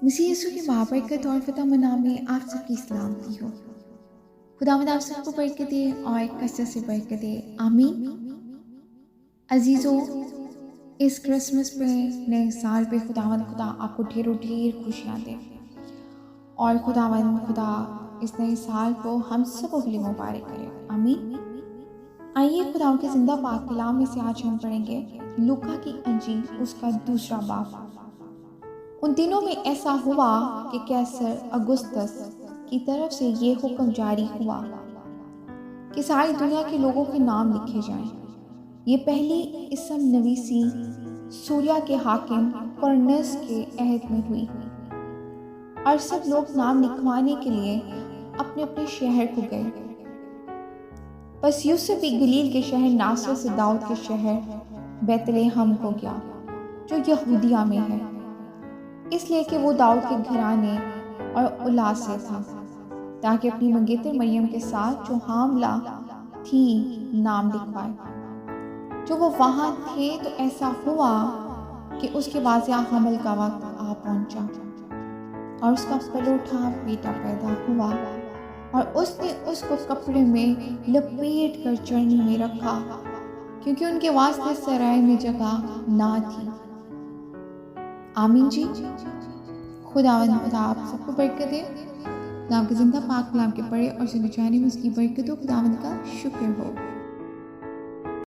मसीह यीशु की बाबरकत और फ़िदा मना में आप सबकी सलामती हो। खुदावंद आप सबको बरकत दे और कसरत से बरकत दे। आमीन। अजीज़ों, इस क्रिसमस पे, नए साल पे खुदावंद खुदा आपको ढेरों ढेर खुशियाँ दे और खुदावंद खुदा इस नए साल को हम सबों के लिए मुबारक करे। आमीन। आइए खुदा के जिंदा पाक कलाम में से आज हम पढ़ेंगे लूका की इंजील उसका दूसरा बाब। उन दिनों में ऐसा हुआ कि कैसर अगुस्तस की तरफ से ये हुक्म जारी हुआ कि सारी दुनिया के लोगों के नाम लिखे जाएं। ये पहली इसम नवीसी सूर्या के हाकिम कुरनेस के अहद में हुई और सब लोग नाम लिखवाने के लिए अपने अपने शहर को गए। बस यूसुफ भी गलील के शहर नासर से दाऊद के शहर बैतलहम को गया जो यहूदिया में है, इसलिए कि वो दाऊद के घराने और औलाद से था, ताकि अपनी मंगेतर मरियम के साथ जो हामला थी नाम लिखवाए। जो वो वहाँ थे तो ऐसा हुआ कि उसके वाज़िया हमल का वक्त आ पहुँचा और उसका पलोठा बेटा पैदा हुआ और उसने उसको कपड़े में लपेट कर चरनी में रखा, क्योंकि उनके वास्ते सराय में जगह ना थी। आमीन जी। खुदावंद खुदा आप सबको बरकत दे। खुदा के जिंदा पाक कलाम के पढ़े और सुने जाने में उसकी बरकतों खुदावंद का शुक्र हो।